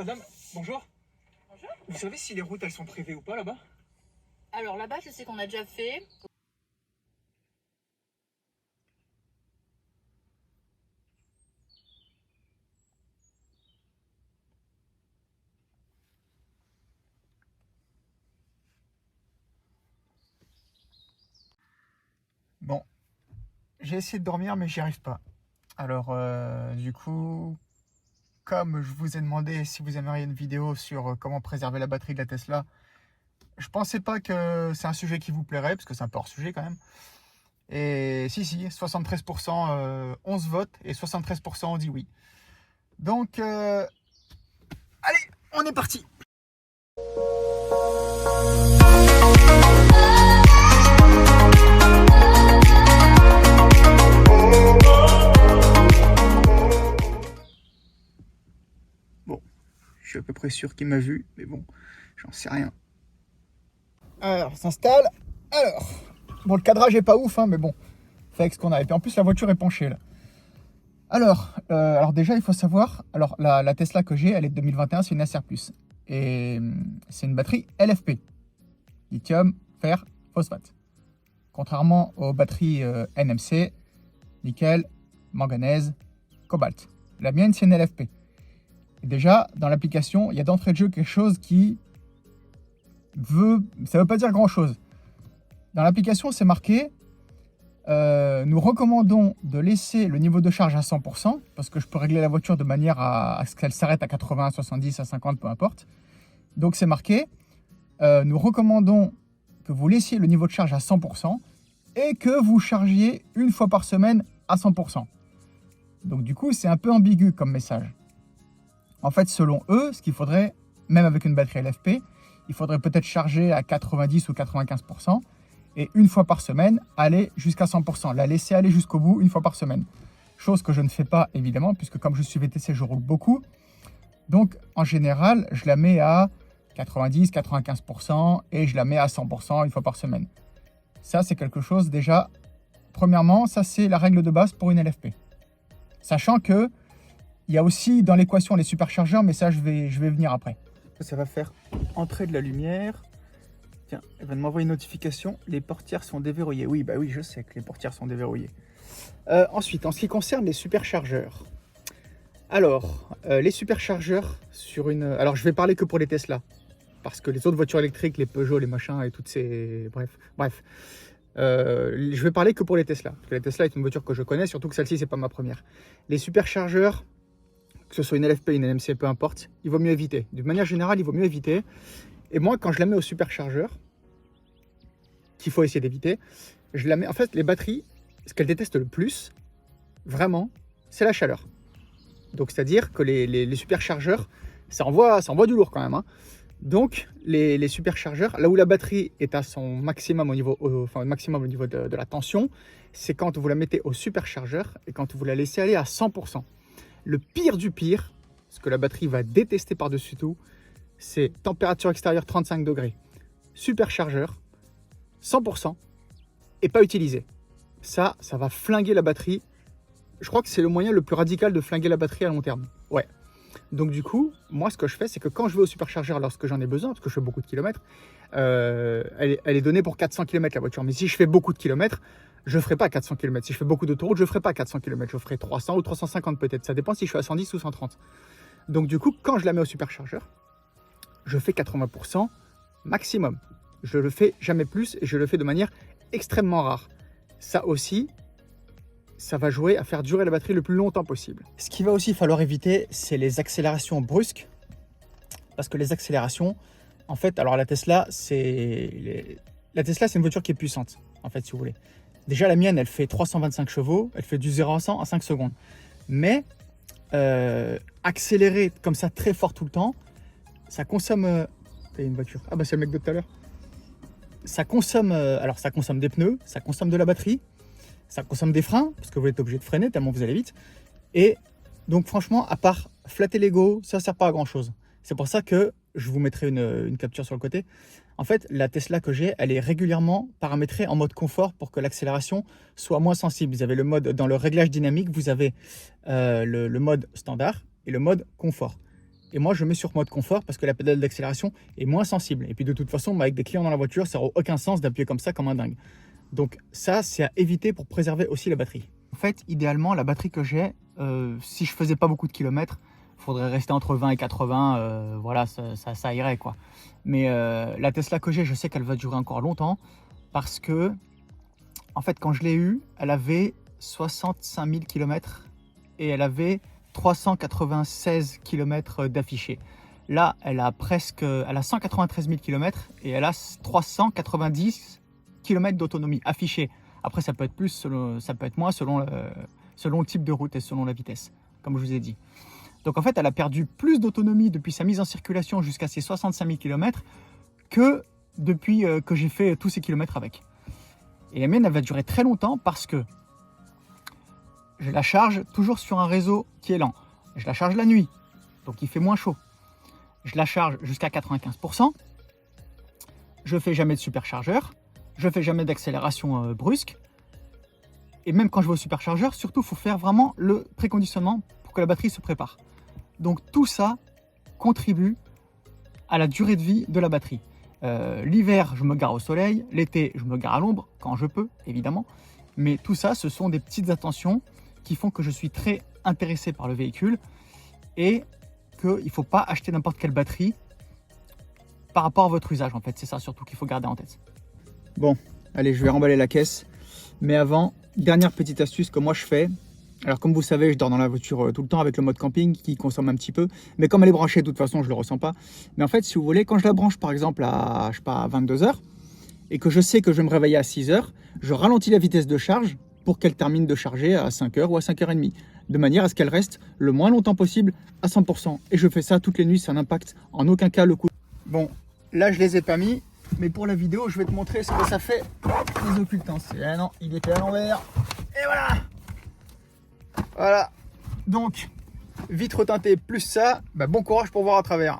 madame. Bonjour. Bonjour. Vous savez si les routes elles sont privées ou pas là-bas? Alors là-bas, je sais qu'on a déjà fait. Bon, j'ai essayé de dormir mais j'y arrive pas. Alors du coup, comme je vous ai demandé si vous aimeriez une vidéo sur comment préserver la batterie de la Tesla, je pensais pas que c'est un sujet qui vous plairait, parce que c'est un peu hors sujet quand même. Et si, 73% 11 votes et 73% ont dit oui. Donc, allez, on est parti. Bon, je suis à peu près sûr qu'il m'a vu, mais bon, j'en sais rien. Alors, on s'installe. Alors, bon, le cadrage est pas ouf, hein, mais bon, fait avec ce qu'on a. Et puis en plus, la voiture est penchée là. Alors déjà, il faut savoir, alors la Tesla que j'ai, elle est de 2021, c'est une SR+. Et c'est une batterie LFP, lithium, fer, phosphate. Contrairement aux batteries NMC, nickel, manganèse, cobalt. La mienne, c'est une LFP. Et déjà, dans l'application, il y a d'entrée de jeu quelque chose qui ça veut pas dire grand-chose. Dans l'application, c'est marqué nous recommandons de laisser le niveau de charge à 100%, parce que je peux régler la voiture de manière à ce qu'elle s'arrête à 80, à 70, à 50, peu importe. Donc c'est marqué, nous recommandons que vous laissiez le niveau de charge à 100% et que vous chargiez une fois par semaine à 100%. Donc du coup, c'est un peu ambigu comme message. En fait, selon eux, ce qu'il faudrait, même avec une batterie LFP, il faudrait peut-être charger à 90 ou 95%. Et une fois par semaine, aller jusqu'à 100%. La laisser aller jusqu'au bout une fois par semaine. Chose que je ne fais pas, évidemment, puisque comme je suis VTC, je roule beaucoup. Donc, en général, je la mets à 90, 95% et je la mets à 100% une fois par semaine. Ça, c'est quelque chose, déjà, premièrement, ça, c'est la règle de base pour une LFP. Sachant que il y a aussi dans l'équation les superchargeurs, mais ça, je vais venir après. Ça va faire entrer de la lumière. Tiens, elle va m'envoyer une notification, les portières sont déverrouillées. Oui, bah oui, je sais que les portières sont déverrouillées. Ensuite, en ce qui concerne les superchargeurs. Alors, les superchargeurs sur une... Alors, je vais parler que pour les Tesla. Parce que les autres voitures électriques, les Peugeot, les machins et toutes ces... Bref. Je vais parler que pour les Tesla. Parce que la Tesla est une voiture que je connais, surtout que celle-ci, c'est pas ma première. Les superchargeurs, que ce soit une LFP, une NMC, peu importe, il vaut mieux éviter. De manière générale, il vaut mieux éviter. Et moi, quand je la mets au superchargeur, qu'il faut essayer d'éviter, je la mets... En fait, les batteries, ce qu'elles détestent le plus, vraiment, c'est la chaleur. Donc, c'est-à-dire que les superchargeurs, ça envoie du lourd quand même. Hein. Donc, les superchargeurs, là où la batterie est à son maximum au niveau, de la tension, c'est quand vous la mettez au superchargeur et quand vous la laissez aller à 100%. Le pire du pire, ce que la batterie va détester par-dessus tout, c'est température extérieure 35 degrés, superchargeur, 100% et pas utilisé. Ça va flinguer la batterie. Je crois que c'est le moyen le plus radical de flinguer la batterie à long terme. Ouais. Donc du coup, moi ce que je fais, c'est que quand je vais au superchargeur lorsque j'en ai besoin, parce que je fais beaucoup de kilomètres, elle est donnée pour 400 km la voiture. Mais si je fais beaucoup de kilomètres, je ne ferai pas 400 km. Si je fais beaucoup d'autoroute, je ne ferai pas 400 km. Je ferai 300 ou 350 peut-être. Ça dépend si je suis à 110 ou 130. Donc du coup, quand je la mets au superchargeur, je fais 80% maximum. Je le fais jamais plus et je le fais de manière extrêmement rare. Ça aussi, ça va jouer à faire durer la batterie le plus longtemps possible. Ce qu'il va aussi falloir éviter, c'est les accélérations brusques. Parce que les accélérations, en fait, alors la Tesla, c'est une voiture qui est puissante, en fait, si vous voulez. Déjà, la mienne, elle fait 325 chevaux, elle fait du 0 à 100 en 5 secondes. Mais accélérer comme ça très fort tout le temps, ça consomme... T'as une voiture. Ah bah c'est le mec de tout à l'heure. Ça consomme... alors ça consomme des pneus, ça consomme de la batterie, ça consomme des freins, parce que vous êtes obligé de freiner tellement vous allez vite. Et donc franchement, à part flatter l'ego, ça ne sert pas à grand chose. C'est pour ça que je vous mettrai une capture sur le côté. En fait, la Tesla que j'ai, elle est régulièrement paramétrée en mode confort pour que l'accélération soit moins sensible. Vous avez le mode, dans le réglage dynamique, vous avez le mode standard et le mode confort. Et moi, je mets sur mode confort parce que la pédale d'accélération est moins sensible. Et puis de toute façon, avec des clients dans la voiture, ça n'aura aucun sens d'appuyer comme ça comme un dingue. Donc ça, c'est à éviter pour préserver aussi la batterie. En fait, idéalement, la batterie que j'ai, si je faisais pas beaucoup de kilomètres, il faudrait rester entre 20 et 80, voilà, ça irait quoi. Mais la Tesla que j'ai, je sais qu'elle va durer encore longtemps parce que, en fait, quand je l'ai eue, elle avait 65 000 km et elle avait 396 km d'affichés. Là, elle a 193 000 km et elle a 390 km d'autonomie affichée. Après, ça peut être plus, ça peut être moins selon le type de route et selon la vitesse, comme je vous ai dit. Donc en fait, elle a perdu plus d'autonomie depuis sa mise en circulation jusqu'à ses 65 000 km que depuis que j'ai fait tous ces kilomètres avec. Et la mienne, elle va durer très longtemps parce que je la charge toujours sur un réseau qui est lent. Je la charge la nuit, donc il fait moins chaud. Je la charge jusqu'à 95%. Je ne fais jamais de superchargeur. Je ne fais jamais d'accélération brusque. Et même quand je vais au superchargeur, surtout, il faut faire vraiment le préconditionnement pour que la batterie se prépare. Donc tout ça contribue à la durée de vie de la batterie. L'hiver, je me gare au soleil. L'été, je me gare à l'ombre, quand je peux, évidemment. Mais tout ça, ce sont des petites attentions qui font que je suis très intéressé par le véhicule et qu'il ne faut pas acheter n'importe quelle batterie par rapport à votre usage, en fait. C'est ça surtout qu'il faut garder en tête. Bon, allez, je vais remballer la caisse. Mais avant, dernière petite astuce que moi je fais. Alors comme vous savez, je dors dans la voiture tout le temps avec le mode camping qui consomme un petit peu. Mais comme elle est branchée, de toute façon, je ne le ressens pas. Mais en fait, si vous voulez, quand je la branche par exemple à, je sais pas, à 22 h et que je sais que je vais me réveiller à 6 h, je ralentis la vitesse de charge pour qu'elle termine de charger à 5 h ou à 5 h 30. De manière à ce qu'elle reste le moins longtemps possible à 100%. Et je fais ça toutes les nuits, ça n'impacte en aucun cas le coup. Bon, là je les ai pas mis. Mais pour la vidéo, je vais te montrer ce que ça fait les occultants. Ah non, il était à l'envers. Et voilà. Voilà. Donc, vitre teintée plus ça, bah bon courage pour voir à travers.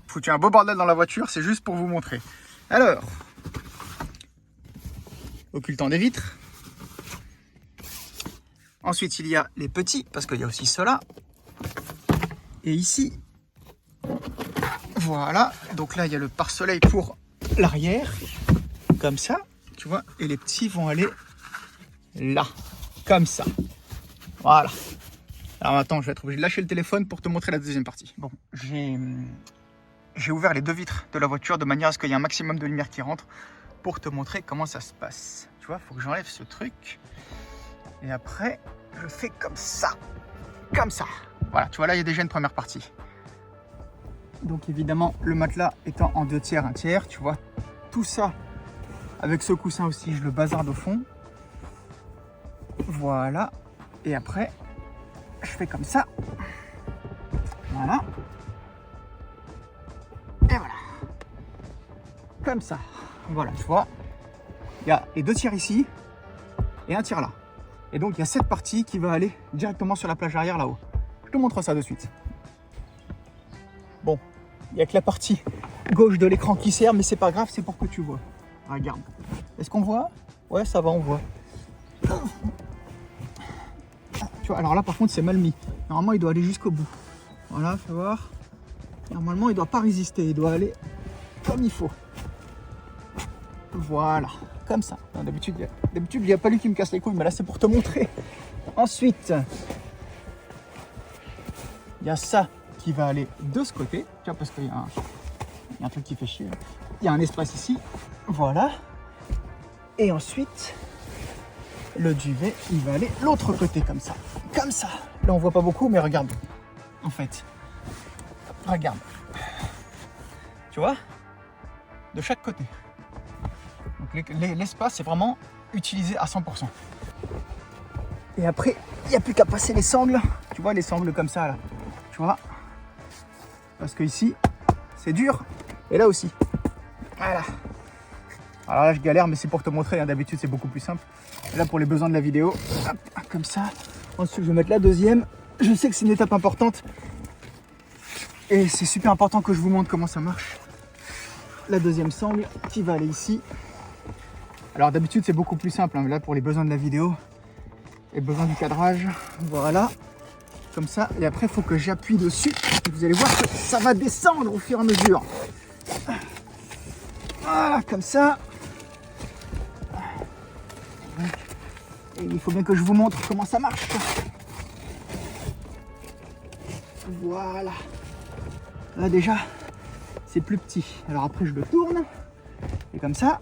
Foutu un beau bordel dans la voiture, c'est juste pour vous montrer. Alors, occultant des vitres. Ensuite, il y a les petits, parce qu'il y a aussi ceux-là. Et ici, voilà. Donc là, il y a le pare-soleil pour l'arrière, comme ça, tu vois, et les petits vont aller là, comme ça. Voilà. Alors attends, je vais être obligé de lâcher le téléphone pour te montrer la deuxième partie. Bon, j'ai ouvert les deux vitres de la voiture de manière à ce qu'il y ait un maximum de lumière qui rentre pour te montrer comment ça se passe. Tu vois, il faut que j'enlève ce truc. Et après, je fais comme ça. Comme ça. Voilà, tu vois, là, il y a déjà une première partie. Donc évidemment, le matelas étant en 2 tiers, 1 tiers, tu vois, tout ça, avec ce coussin aussi, je le bazarde au fond. Voilà. Et après, je fais comme ça. Voilà. Et voilà. Comme ça. Voilà, tu vois. Il y a les 2 tiers ici et 1 tiers là. Et donc, il y a cette partie qui va aller directement sur la plage arrière là-haut. Je te montre ça de suite. Bon, il n'y a que la partie gauche de l'écran qui sert, mais c'est pas grave, c'est pour que tu vois. Regarde. Est-ce qu'on voit? Ouais, ça va, on voit. Tu vois, alors là, par contre, c'est mal mis. Normalement, il doit aller jusqu'au bout. Voilà, fais voir. Normalement, il ne doit pas résister. Il doit comme il faut. Voilà, comme ça. D'habitude, il n'y a pas lui qui me casse les couilles, mais là, c'est pour te montrer. Ensuite, il y a ça qui va aller de ce côté. Tu vois, parce qu'il y a un truc qui fait chier. Il y a un espace ici. Voilà. Et ensuite, le duvet, il va aller l'autre côté, comme ça. Comme ça. Là, on voit pas beaucoup, mais regarde. En fait, regarde. Tu vois? De chaque côté. Donc, l'espace est vraiment utilisé à 100%. Et après, il n'y a plus qu'à passer les sangles. Tu vois, les sangles comme ça, là. Tu vois? Parce que ici, c'est dur. Et là aussi. Voilà. Alors là, je galère, mais c'est pour te montrer. Hein. D'habitude, c'est beaucoup plus simple. Et là, pour les besoins de la vidéo, hop, comme ça. Ensuite, je vais mettre la deuxième. Je sais que c'est une étape importante. Et c'est super important que je vous montre comment ça marche. La deuxième sangle qui va aller ici. Alors d'habitude, c'est beaucoup plus simple. Hein. Mais là, pour les besoins de la vidéo et besoin du cadrage, voilà. comme ça, et après il faut que j'appuie dessus, et vous allez voir que ça va descendre au fur et à mesure. Voilà, comme ça. Et il faut bien que je vous montre comment ça marche. Voilà. Là déjà, c'est plus petit. Alors après je le tourne, et comme ça,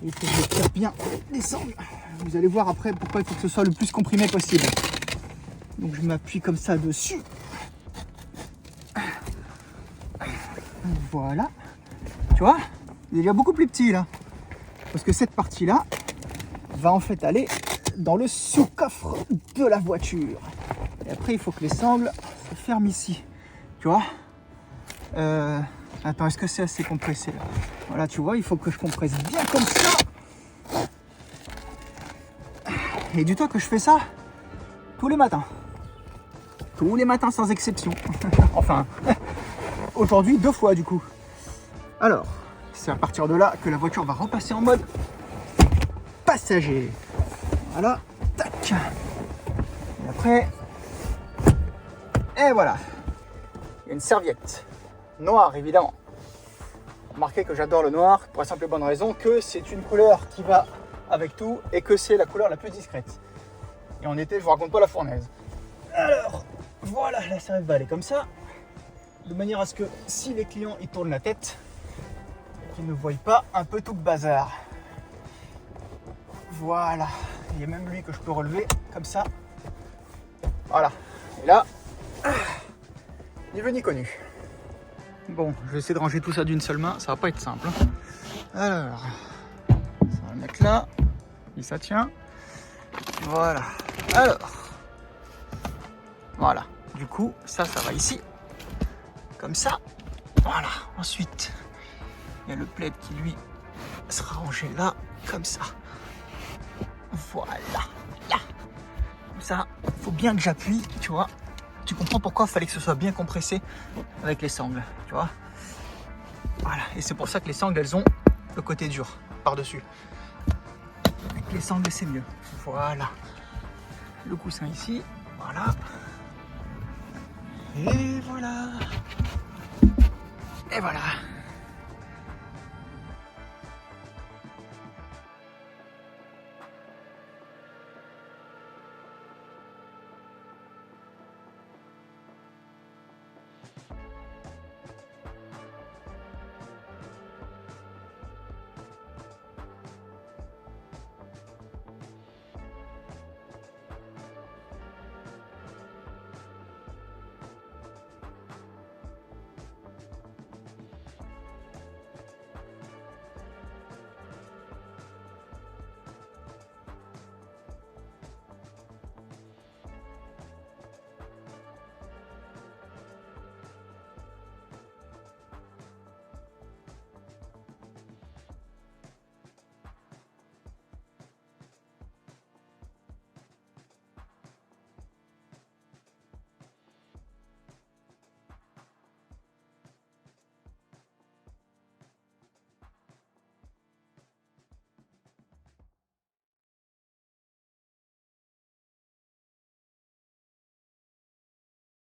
il faut que je tire bien les sangles. Vous allez voir après pourquoi il faut que ce soit le plus comprimé possible. Donc je m'appuie comme ça dessus. Voilà. Tu vois, il est déjà beaucoup plus petit là. Parce que cette partie-là va en fait aller dans le sous-coffre de la voiture. Et après, il faut que les sangles se ferment ici. Tu vois, attends, est-ce que c'est assez compressé là? Voilà, tu vois, il faut que je compresse bien comme ça. Et dis-toi que je fais ça tous les matins. Tous les matins sans exception. Enfin, aujourd'hui 2 fois du coup. Alors, c'est à partir de là que la voiture va repasser en mode passager. Voilà, tac. Et après, et voilà. Il y a une serviette noire évidemment. Remarquez que j'adore le noir pour la simple et bonne raison que c'est une couleur qui va avec tout et que c'est la couleur la plus discrète. Et en été, je vous raconte pas la fournaise. Alors, voilà, la serviette va aller comme ça, de manière à ce que si les clients ils tournent la tête, qu'ils ne voient pas un peu tout le bazar. Voilà, il y a même lui que je peux relever comme ça. Voilà, et là, ni vu ni connu. Bon, je vais essayer de ranger tout ça d'une seule main, ça va pas être simple. Alors, ça va le mettre là, et ça tient. Voilà, alors, voilà, du coup, ça va ici, comme ça. Voilà, ensuite, il y a le plaid qui lui sera rangé là, comme ça. Voilà, là. Comme ça, il faut bien que j'appuie, tu vois. Tu comprends pourquoi il fallait que ce soit bien compressé avec les sangles, tu vois. Voilà, et c'est pour ça que les sangles, elles ont le côté dur par-dessus. Avec les sangles, c'est mieux. Voilà. Le coussin ici, voilà. Et voilà. Et voilà.